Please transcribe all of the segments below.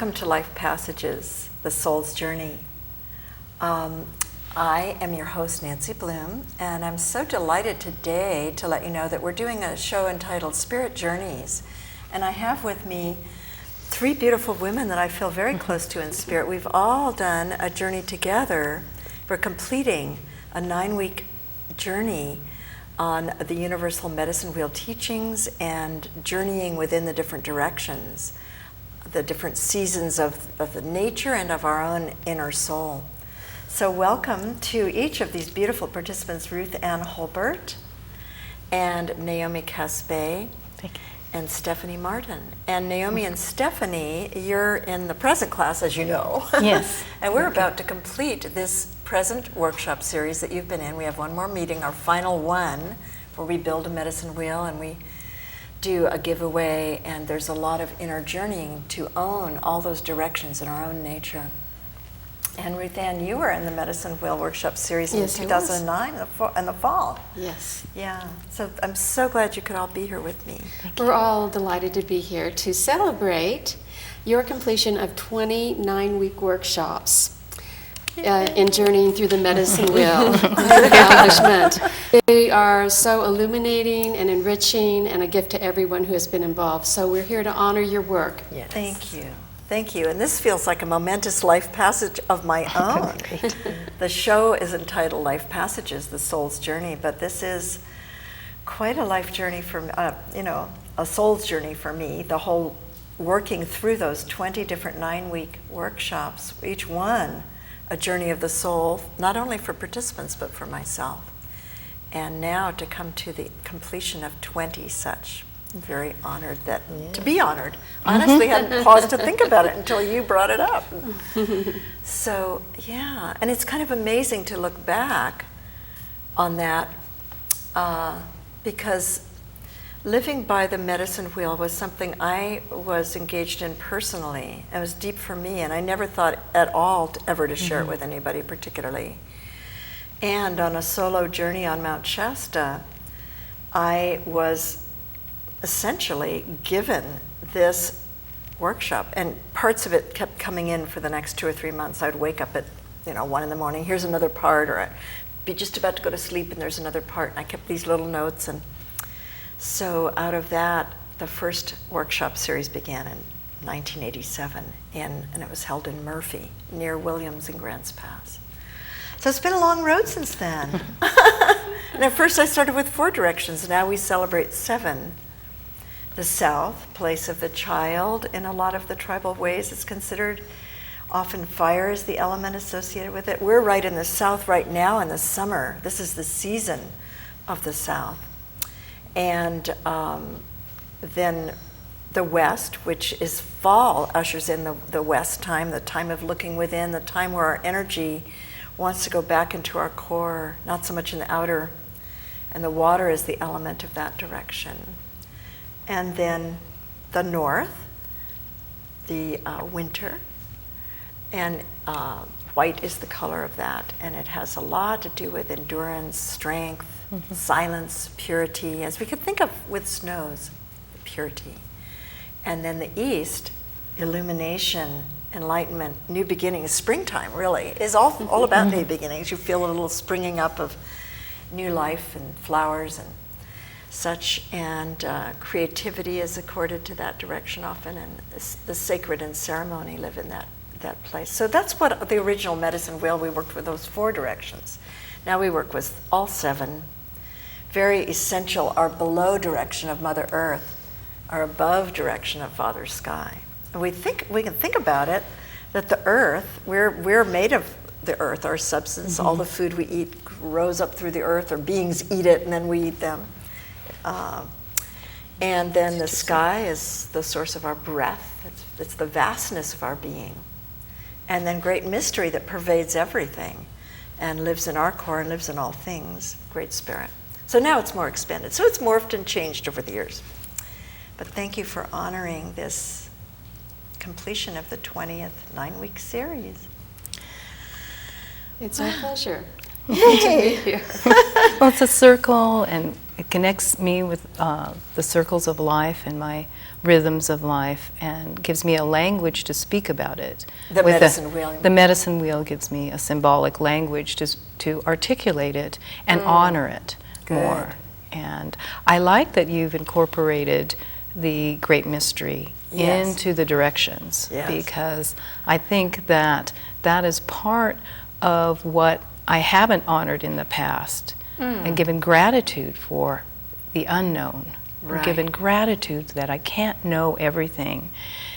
Welcome to Life Passages, The Soul's Journey. I am your host, Nancy Bloom, and I'm so delighted today to let you know that we're doing a show entitled Spirit Journeys. And I have with me three beautiful women that I feel very close to in spirit. We've all done a journey together. We're completing a 9-week journey on the Universal Medicine Wheel teachings and journeying within the different directions, the different seasons of the nature and of our own inner soul. So welcome to each of these beautiful participants, Ruth Ann Holbert and Naomi Casbay and Stephanie Martin. And Naomi and Stephanie, you're in the present class, as you know. Yes. And we're about to complete this present workshop series that you've been in. We have one more meeting, our final one, where we build a medicine wheel and we do a giveaway, and there's a lot of inner journeying to own all those directions in our own nature. And Ruth Ann, you were in the Medicine Wheel Workshop Series in 2009 in the fall. Yes. Yeah, so I'm so glad you could all be here with me. We're all delighted to be here to celebrate your completion of 29-week workshops in journeying through the medicine wheel accomplishment. They are so illuminating and enriching and a gift to everyone who has been involved. So we're here to honor your work. Yes. Thank you. Thank you. And this feels like a momentous life passage of my own. The show is entitled Life Passages, The Soul's Journey, but this is quite a life journey for, a soul's journey for me. The whole working through those 20 different 9-week workshops, each one a journey of the soul, not only for participants, but for myself. And now to come to the completion of 20 such. I'm very honored to be honored. Honestly, hadn't paused to think about it until you brought it up. So, yeah, and it's kind of amazing to look back on that because living by the medicine wheel was something I was engaged in personally. It was deep for me, and I never thought at all ever to share it with anybody particularly. And on a solo journey on Mount Shasta, I was essentially given this workshop, and parts of it kept coming in for the next 2 or 3 months. I'd wake up at 1 in the morning, here's another part, or I'd be just about to go to sleep and there's another part, and I kept these little notes. And so out of that, the first workshop series began in 1987, and it was held in Murphy, near Williams and Grants Pass. So it's been a long road since then. And at first I started with 4 directions, now we celebrate 7. The south, place of the child, in a lot of the tribal ways is considered. Often fire is the element associated with it. We're right in the south right now in the summer. This is the season of the south. And then the west, which is fall, ushers in the west time, the time of looking within, the time where our energy wants to go back into our core, not so much in the outer. And the water is the element of that direction. And then the north, the winter, and white is the color of that. And it has a lot to do with endurance, strength, silence, purity, as we could think of with snows, purity. And then the east, illumination, enlightenment, new beginnings, springtime really, is all about new beginnings. You feel a little springing up of new life and flowers and such, and creativity is accorded to that direction often, and the sacred and ceremony live in that place. So that's what the original medicine wheel, we worked with those 4 directions. Now we work with all 7. Very essential, our below direction of Mother Earth, our above direction of Father Sky. And we can think about it, that the earth, we're made of the earth, our substance, all the food we eat grows up through the earth, or beings eat it and then we eat them. And then the sky is the source of our breath. It's the vastness of our being. And then great mystery that pervades everything and lives in our core and lives in all things, Great Spirit. So now it's more expanded. So it's morphed and changed over the years. But thank you for honoring this completion of the 20th 9-week series. It's our pleasure. Well, it's a circle, and it connects me with the circles of life and my rhythms of life, and gives me a language to speak about it. The With medicine wheel. The medicine wheel gives me a symbolic language to articulate it and honor it more. And I like that you've incorporated the great mystery Yes. into the directions, Yes. because I think that that is part of what I haven't honored in the past, and given gratitude for the unknown, Right. given gratitude that I can't know everything.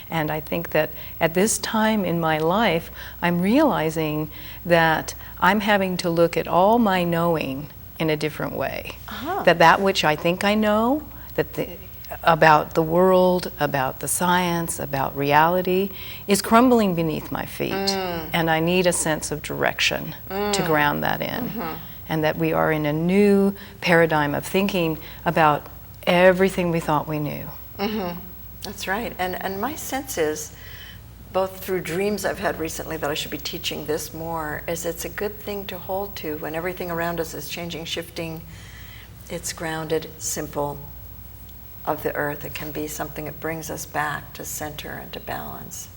And I think that at this time in my life, I'm realizing that I'm having to look at all my knowing in a different way. Uh-huh. That which I think I know, about the world, about the science, about reality, is crumbling beneath my feet. And I need a sense of direction to ground that in. And that we are in a new paradigm of thinking about everything we thought we knew. That's right. And my sense is, both through dreams I've had recently that I should be teaching this more, is it's a good thing to hold to when everything around us is changing, shifting. It's grounded, simple, of the earth. It can be something that brings us back to center and to balance.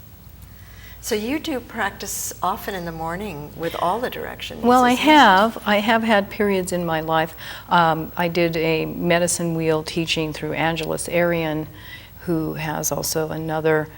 So you do practice often in the morning with all the directions. Well, I isn't it? have had periods in my life. I did a medicine wheel teaching through Angeles Arian, who has also another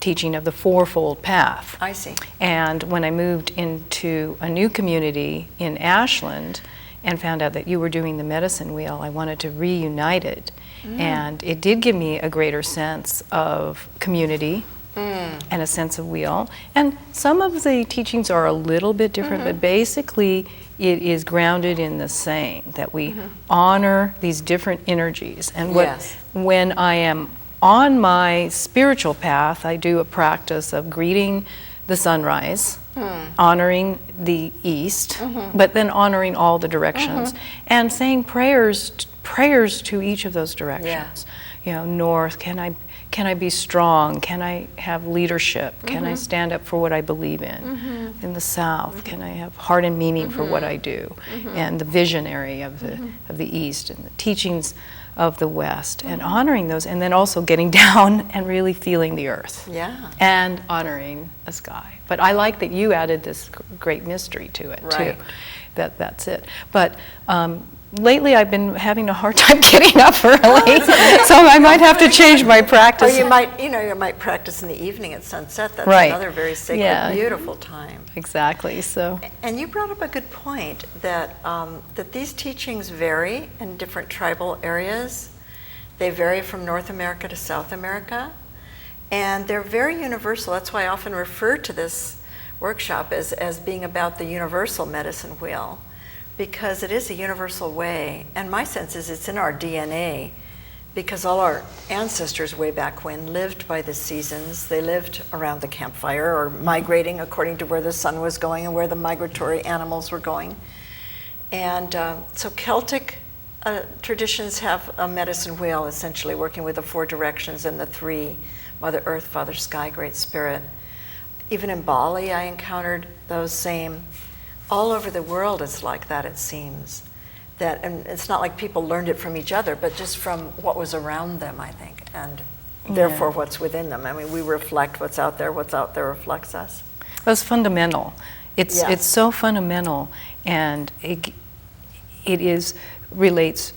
teaching of the Fourfold Path. I see. And when I moved into a new community in Ashland and found out that you were doing the medicine wheel, I wanted to reunite it. And it did give me a greater sense of community and a sense of wheel. And some of the teachings are a little bit different, but basically it is grounded in the same, that we honor these different energies. And Yes. when I am on my spiritual path, I do a practice of greeting the sunrise, honoring the east, but then honoring all the directions, and saying prayers to each of those directions. You know, north, can I be strong? Can I have leadership? Can I stand up for what I believe in? In the south, can I have heart and meaning for what I do? And the visionary of the east, and the teachings of the west, and honoring those, and then also getting down and really feeling the earth. Yeah. And honoring the sky. But I like that you added this great mystery to it Right. too. That's it. But lately I've been having a hard time getting up early, so I might have to change my Or practice. you might practice in the evening at sunset. That's Right. another very sacred, Yeah. beautiful time. Exactly. So And you brought up a good point that that these teachings vary in different tribal areas. They vary from North America to South America, and they're very universal. That's why I often refer to this workshop as being about the universal medicine wheel, because it is a universal way. And my sense is it's in our DNA, because all our ancestors way back when lived by the seasons. They lived around the campfire or migrating according to where the sun was going and where the migratory animals were going. And so Celtic traditions have a medicine wheel, essentially working with the four directions and the three: Mother Earth, Father Sky, Great Spirit. Even in Bali, I encountered those same. All over the world, it's like that, it seems. And it's not like people learned it from each other, but just from what was around them, I think, and therefore what's within them. I mean, we reflect what's out there reflects us. that's fundamental. Yes. It's so fundamental, and it relates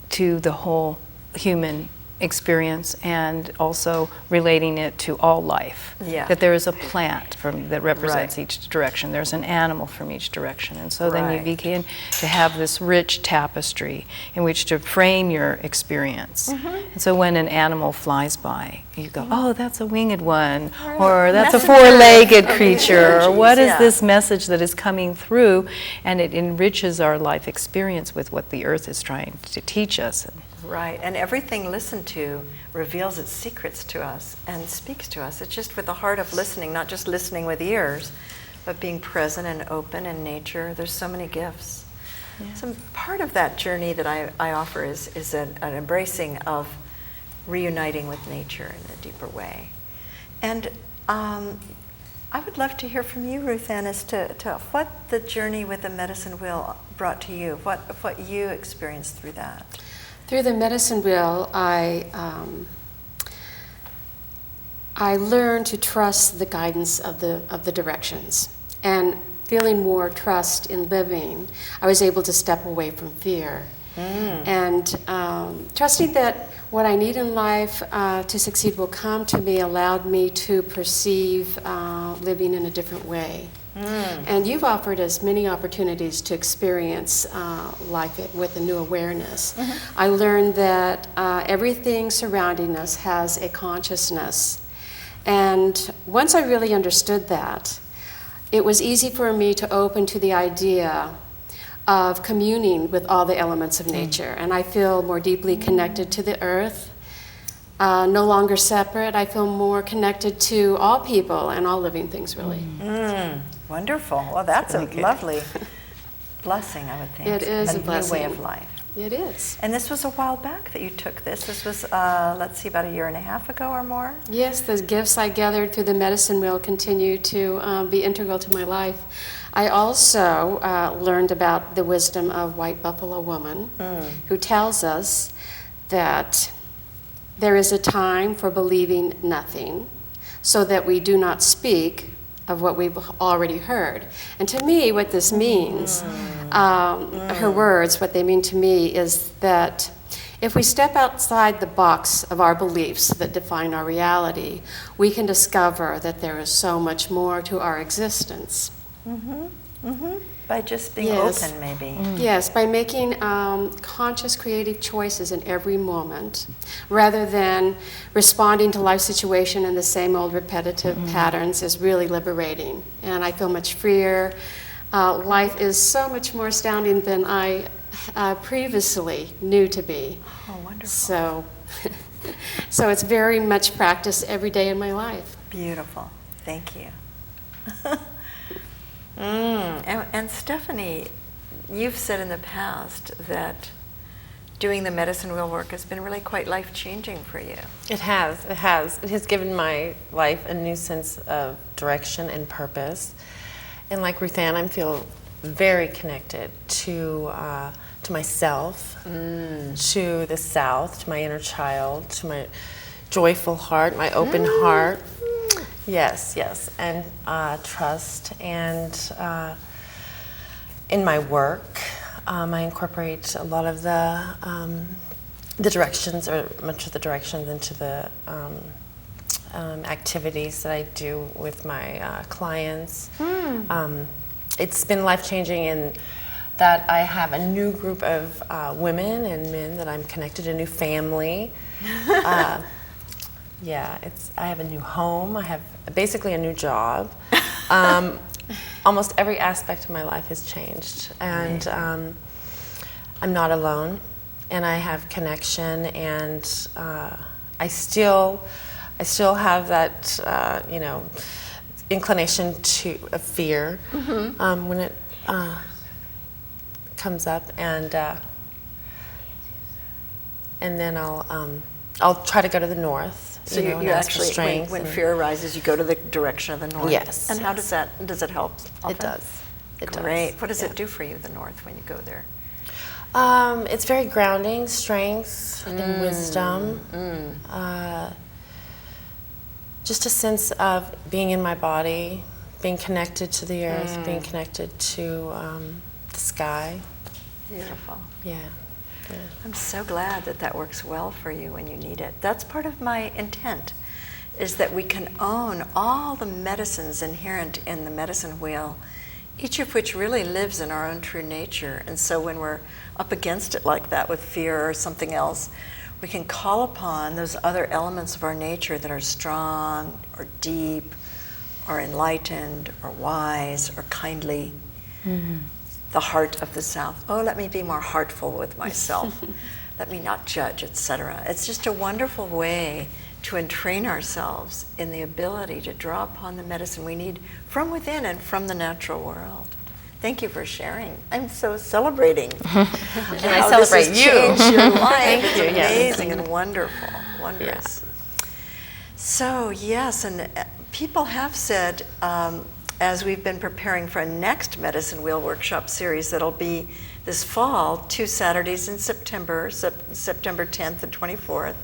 to the whole human experience, and also relating it to all life. Yeah. That there is a plant that represents Right. each direction. There's an animal from each direction. And so then you Right. begin to have this rich tapestry in which to frame your experience. And so when an animal flies by, you go, oh, that's a winged one, or that's a messenger four-legged of these creature, or energies, what is yeah. this message that is coming through? And it enriches our life experience with what the earth is trying to teach us. Right, and everything listened to reveals its secrets to us and speaks to us. It's just with the heart of listening, not just listening with ears, but being present and open in nature. There's so many gifts. Yeah. So part of that journey that I offer is an embracing of reuniting with nature in a deeper way. And I would love to hear from you, Ruth Ann, as to what the journey with the medicine wheel brought to you, what you experienced through that. Through the medicine wheel, I learned to trust the guidance of the directions, and feeling more trust in living, I was able to step away from fear, and trusting that what I need in life to succeed will come to me allowed me to perceive living in a different way. And you've offered us many opportunities to experience life with a new awareness. I learned that everything surrounding us has a consciousness. And once I really understood that, it was easy for me to open to the idea of communing with all the elements of nature. And I feel more deeply connected to the earth, no longer separate. I feel more connected to all people and all living things, really. Wonderful. Well, that's a really good. lovely blessing, I would think. It is a new way blessing. of life. It is. And this was a while back that you took this. This was, let's see, about a year and a half ago or more? Yes, the gifts I gathered through the medicine wheel continue to be integral to my life. I also learned about the wisdom of White Buffalo Woman, who tells us that there is a time for believing nothing, so that we do not speak of what we've already heard. And to me, what this means, her words, what they mean to me is that if we step outside the box of our beliefs that define our reality, we can discover that there is so much more to our existence. By just being Yes. open, maybe. Yes, by making conscious creative choices in every moment, rather than responding to life situation in the same old repetitive patterns, is really liberating. And I feel much freer. Life is so much more astounding than I previously knew to be. Oh, wonderful. So, so it's very much practiced every day in my life. Beautiful. Thank you. And Stephanie, you've said in the past that doing the medicine wheel work has been really quite life-changing for you. It has. It has. It has given my life a new sense of direction and purpose. And like Ruth Ann, I feel very connected to myself, to the South, to my inner child, to my joyful heart, my open heart. Yes, yes, and trust. And in my work, I incorporate a lot of the directions, or much of the directions, into the activities that I do with my clients. It's been life-changing in that I have a new group of women and men that I'm connected, a new family. Yeah, I have a new home. I have basically a new job. Almost every aspect of my life has changed, and I'm not alone, and I have connection, and I still have that inclination of fear when it comes up, and then I'll try to go to the north. So you and ask for actually, strength when and- fear arises, you go to the direction of the north. Yes, And how yes. does it help? Often? It does. It Great. does. What does Yeah. it do for you, the north, when you go there? It's very grounding, strength and wisdom. Just a sense of being in my body, being connected to the earth, being connected to the sky. Beautiful. Yeah. Yeah. I'm so glad that that works well for you when you need it. That's part of my intent, is that we can own all the medicines inherent in the medicine wheel, each of which really lives in our own true nature. And so when we're up against it like that with fear or something else, we can call upon those other elements of our nature that are strong or deep or enlightened or wise or kindly. The heart of the South. Oh, let me be more heartful with myself. Let me not judge, etc. It's just a wonderful way to entrain ourselves in the ability to draw upon the medicine we need from within and from the natural world. Thank you for sharing. I'm so celebrating. And I celebrate you. Changed your life. Thank It's you, yes. amazing and wonderful. Wondrous. So yes, and people have said, as we've been preparing for a next Medicine Wheel workshop series that'll be this fall, 2 Saturdays in September, September 10th and 24th,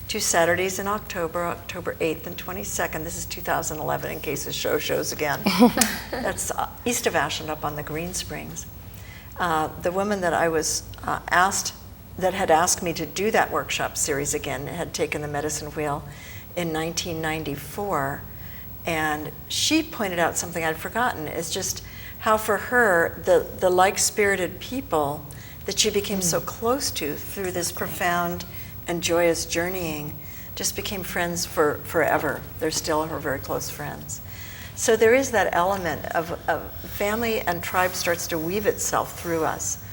2 Saturdays in October, October 8th and 22nd. This is 2011 in case the show shows again. That's east of Ashland up on the Green Springs. The woman that I was that had asked me to do that workshop series again had taken the Medicine Wheel in 1994, and she pointed out something I'd forgotten. It's just how for her, the like-spirited people that she became so close to through this profound and joyous journeying just became friends for forever. They're still her very close friends. So there is that element of family and tribe starts to weave itself through us.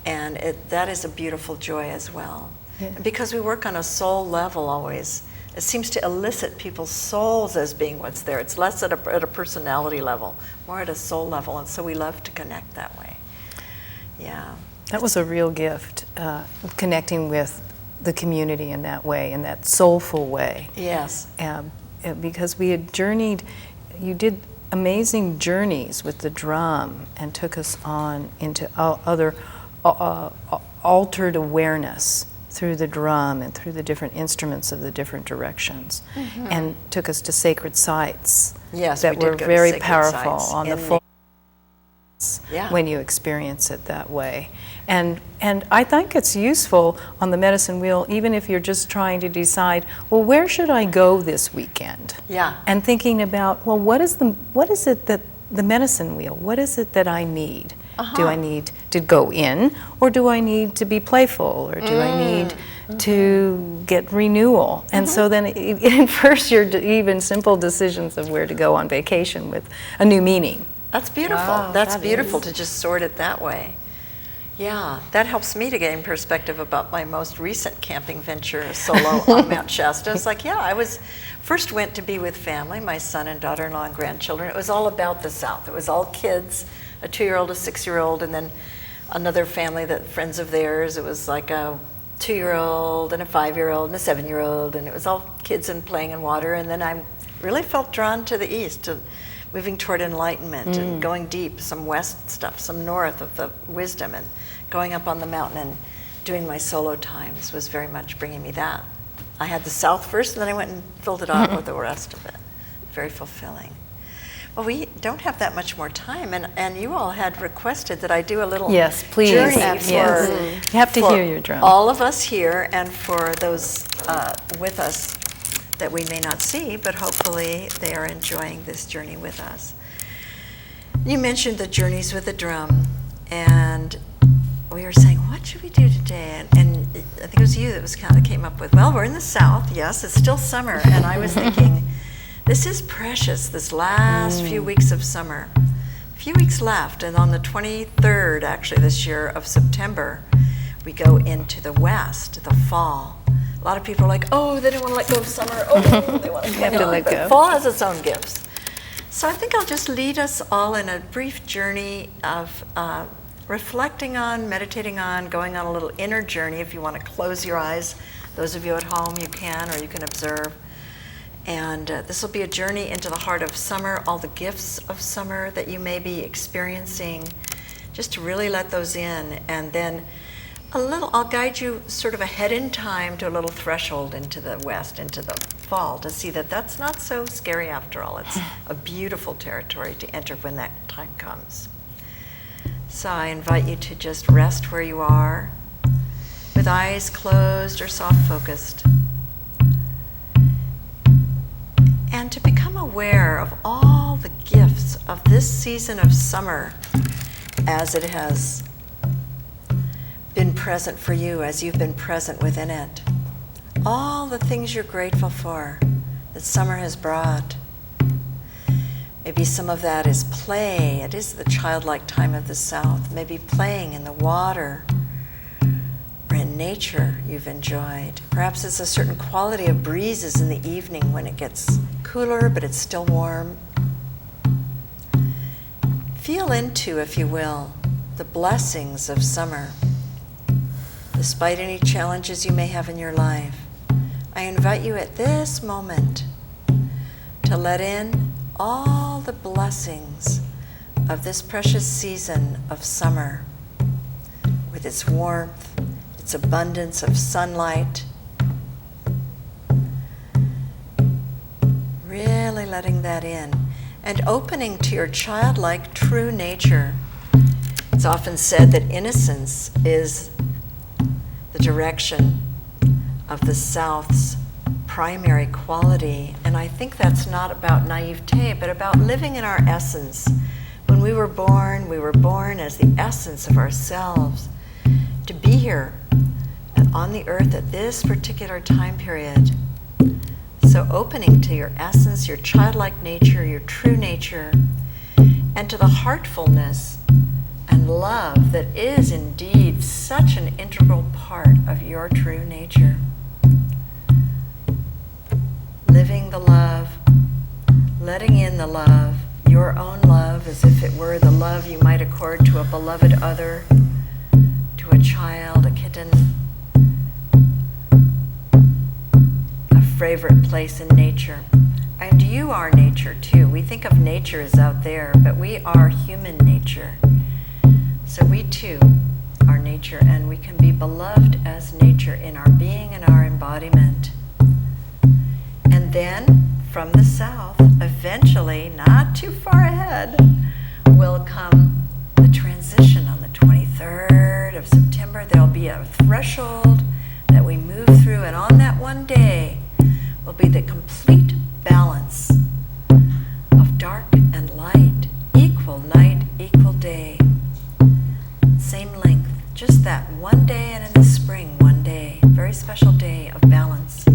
And that is a beautiful joy as well. Yeah. And because we work on a soul level always, it seems to elicit people's souls as being what's there. It's less at a personality level, more at a soul level. And so we love to connect that way. Yeah. That was a real gift, connecting with the community in that way, in that soulful way. Yes. Because we had journeyed, you did amazing journeys with the drum and took us on into other altered awareness through the drum and through the different instruments of the different directions, and took us to sacred sites Yes, that we did were go to very sacred powerful sites on the in full Yeah. when you experience it that way. And I think it's useful on the Medicine Wheel, even if you're just trying to decide, well, where should I go this weekend? Yeah. And thinking about, well, what is it that the Medicine Wheel, what is it that I need? Do I need to go in, or do I need to be playful, or do I need to get renewal? And so then it infers your even simple decisions of where to go on vacation with a new meaning. That's beautiful. Wow, That's that beautiful is. to just sort it that way. Yeah, that helps me to gain perspective about my most recent camping venture solo on Mount Shasta. It's like, yeah, I first went to be with family, my son and daughter-in-law and grandchildren. It was all about the South. It was all kids, a 2-year-old, a 6-year-old, and then another family friends of theirs. It was like a 2-year-old and a 5-year-old and a 7-year-old, and it was all kids and playing in water. And then I really felt drawn to the east, to moving toward enlightenment and going deep, some west stuff, some north of the wisdom, and going up on the mountain and doing my solo times was very much bringing me that. I had the South first, and then I went and filled it out with the rest of it. Very fulfilling. Well, we don't have that much more time, and you all had requested that I do a little Yes, please. journey Yes. for, You have to for hear your drum. all of us here and for those with us that we may not see, but hopefully they are enjoying this journey with us. You mentioned the journeys with the drum, and we were saying, what should we do today? And I think it was you that came up with, well, we're in the South, yes, it's still summer, and I was thinking, this is precious, this last few weeks of summer. A few weeks left, and on the 23rd, actually, this year of September, we go into the West, the fall. A lot of people are like, oh, they don't want to let go of summer. Oh, they want to have to let But go. fall has its own gifts. So I think I'll just lead us all in a brief journey of reflecting on, meditating on, going on a little inner journey. If you want to close your eyes, those of you at home, you can, or you can observe. And this will be a journey into the heart of summer, all the gifts of summer that you may be experiencing, just to really let those in. And then I'll guide you sort of ahead in time to a little threshold into the West, into the fall, to see that that's not so scary after all. It's a beautiful territory to enter when that time comes. So I invite you to just rest where you are, with eyes closed or soft focused, and to become aware of all the gifts of this season of summer as it has been present for you, as you've been present within it. All the things you're grateful for that summer has brought. Maybe some of that is play. It is the childlike time of the South. Maybe playing in the water or in nature you've enjoyed. Perhaps it's a certain quality of breezes in the evening when it gets cooler, but it's still warm. Feel into, if you will, the blessings of summer. Despite any challenges you may have in your life, I invite you at this moment to let in all the blessings of this precious season of summer, with its warmth, its abundance of sunlight. Really letting that in and opening to your childlike true nature. It's often said that innocence is the direction of the South's primary quality, and I think that's not about naivete, but about living in our essence. When we were born as the essence of ourselves. To be here on the earth at this particular time period. So opening to your essence, your childlike nature, your true nature, and to the heartfulness and love that is indeed such an integral part of your true nature. Living the love, letting in the love, your own love, as if it were the love you might accord to a beloved other, to a child, a kitten, a favorite place in nature. And you are nature too. We think of nature as out there, but we are human nature. So we too are nature, and we can be beloved as nature in our being and our embodiment. And then from the South, eventually, not too far ahead, will come the transition on the 23rd of September. There'll be a threshold that we move through, and on that one day will be the complete balance of dark and light, equal night, equal day, same length, just that one day, and in the spring, one day, very special day of balance.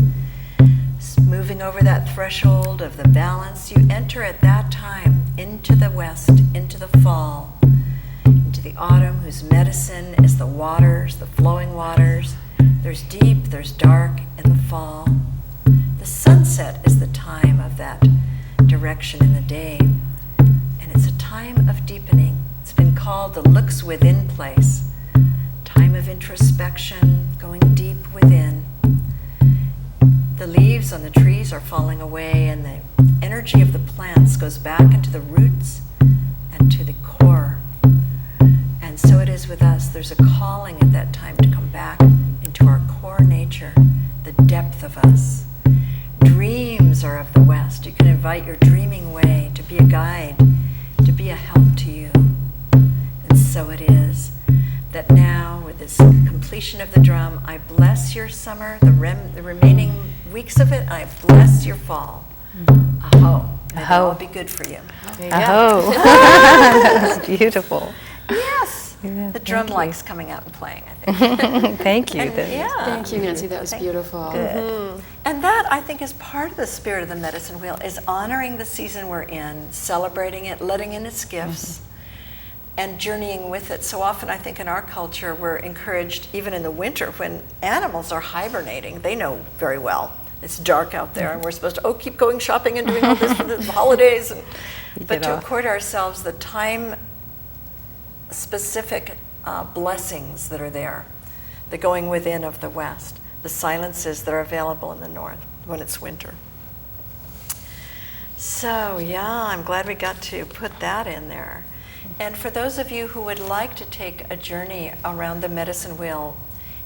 Moving over that threshold of the balance, you enter at that time into the west, into the fall, into the autumn, whose medicine is the waters, the flowing waters. There's deep, there's dark in the fall. The sunset is the time of that direction in the day, and it's a time of deepening. It's been called the looks within place, time of introspection, going deep within. The leaves on the trees are falling away, and the energy of the plants goes back into the roots and to the core. And so it is with us. There's a calling at that time to come back into our core nature, the depth of us. Dreams are of the West. You can invite your dreaming way to be a guide, to be a help to you. And so it is that now, with this completion of the drum, I bless your summer, the remaining weeks of it. I bless your fall. Aho. May that all be good for you. Oh, that's beautiful. Yes. Yeah, The drum thank you. likes coming out and playing, I think. Thank you. And, yeah. Thank you, Nancy. That was beautiful. Good. And that, I think, is part of the spirit of the medicine wheel, is honoring the season we're in, celebrating it, letting in its gifts, and journeying with it. So often, I think, in our culture, we're encouraged, even in the winter, when animals are hibernating, they know very well. It's dark out there, and we're supposed to, keep going shopping and doing all this for the holidays. But to accord ourselves the time-specific blessings that are there, the going within of the West, the silences that are available in the North when it's winter. So, yeah, I'm glad we got to put that in there. And for those of you who would like to take a journey around the medicine wheel,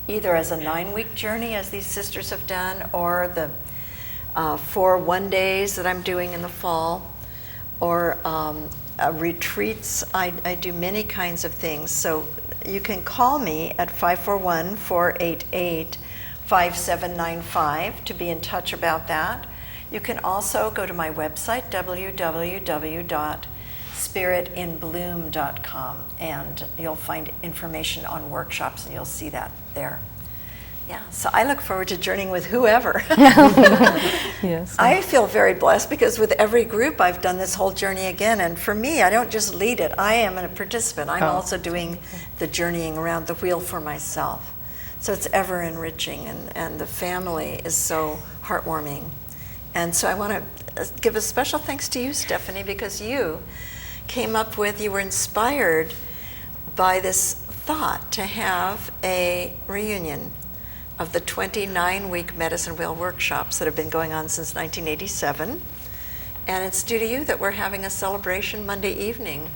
either as a 9-week journey, as these sisters have done, or the 4 one-days that I'm doing in the fall, or retreats. I do many kinds of things. So you can call me at 541-488-5795 to be in touch about that. You can also go to my website, www.spiritinbloom.com, and you'll find information on workshops, and you'll see that there. Yeah, so I look forward to journeying with whoever. Yes. I feel very blessed because with every group I've done this whole journey again, and for me, I don't just lead it, I am a participant. I'm also doing the journeying around the wheel for myself. So it's ever enriching, and the family is so heartwarming. And so I want to give a special thanks to you, Stephanie, because you came up with, you were inspired by this thought to have a reunion of the 29-week medicine wheel workshops that have been going on since 1987. And it's due to you that we're having a celebration Monday evening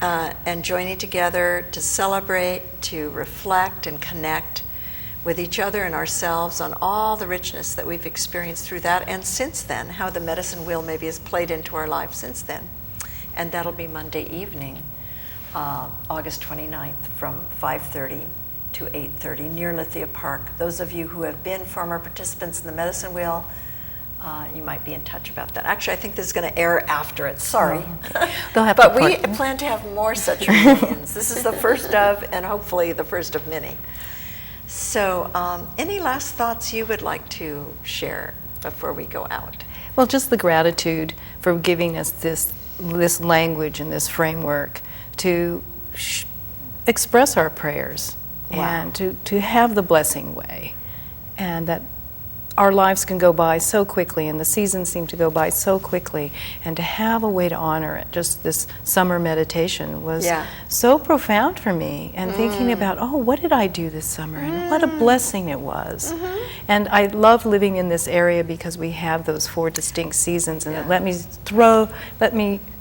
and joining together to celebrate, to reflect and connect with each other and ourselves on all the richness that we've experienced through that, and since then, how the medicine wheel maybe has played into our life since then. And that'll be Monday evening, August 29th, from 5:30 to 8:30 near Lithia Park. Those of you who have been former participants in the medicine wheel, you might be in touch about that. Actually, I think this is going to air after it. Sorry. They'll have But to we part- plan to have more such reunions. This is the first of, and hopefully the first of many. So, any last thoughts you would like to share before we go out? Well, just the gratitude for giving us this language and this framework to express our prayers. Wow. And to have the blessing way, and that our lives can go by so quickly, and the seasons seem to go by so quickly, and to have a way to honor it. Just this summer meditation was so profound for me, and thinking about, oh, what did I do this summer, and what a blessing it was. And I love living in this area because we have those 4 distinct seasons, and it let me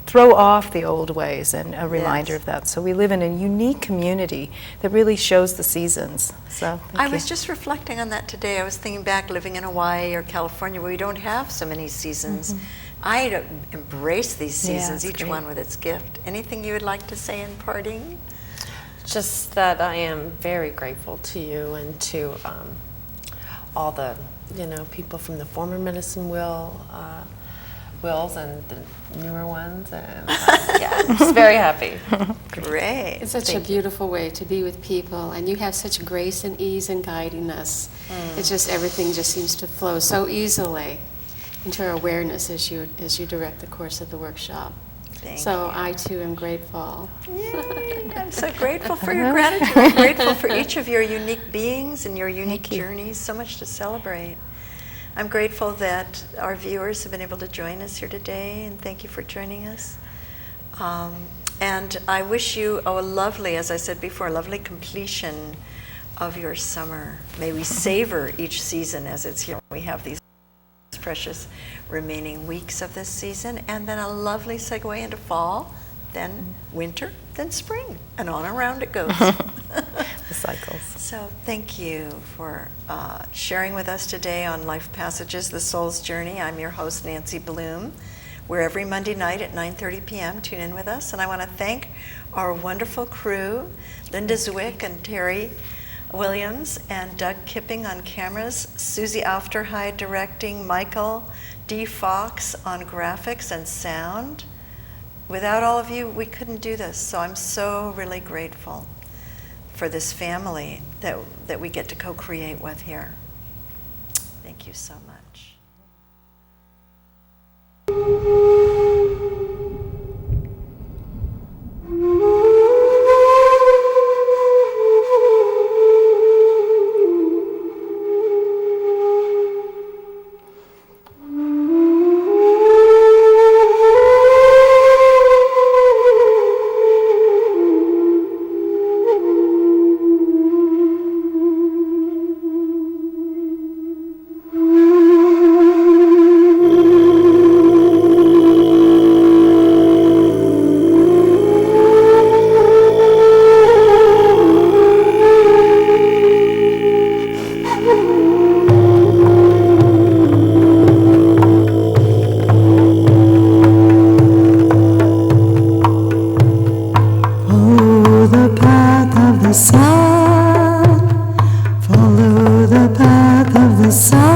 throw off the old ways, and a reminder of that. So we live in a unique community that really shows the seasons. So I was just reflecting on that today. I was thinking back living in Hawaii or California where we don't have so many seasons. I embrace these seasons, it's each great. one with its gift. Anything you would like to say in parting? Just that I am very grateful to you and to all the people from the former medicine wheels and the newer ones, and yeah, I'm just very happy. Great. It's such a beautiful way to be with people, and you have such grace and ease in guiding us. It's just everything just seems to flow so easily into our awareness as you direct the course of the workshop. Thank So you. I too am grateful. Yay, I'm so grateful for your gratitude. I'm grateful for each of your unique beings and your unique journeys. So much to celebrate. I'm grateful that our viewers have been able to join us here today, and thank you for joining us. And I wish you a lovely, as I said before, lovely completion of your summer. May we savor each season as it's here. We have these precious remaining weeks of this season, and then a lovely segue into fall, then winter, then spring, and on around it goes. The cycles. So thank you for sharing with us today on Life Passages, The Soul's Journey. I'm your host, Nancy Bloom. We're every Monday night at 9:30 p.m. Tune in with us. And I want to thank our wonderful crew, Linda Zwick and Terry Williams and Doug Kipping on cameras, Susie Aufderheide directing, Michael D. Fox on graphics and sound. Without all of you, we couldn't do this. So I'm so really grateful for this family that we get to co-create with here. Thank you so much. Follow the path of the sun. Follow the path of the sun.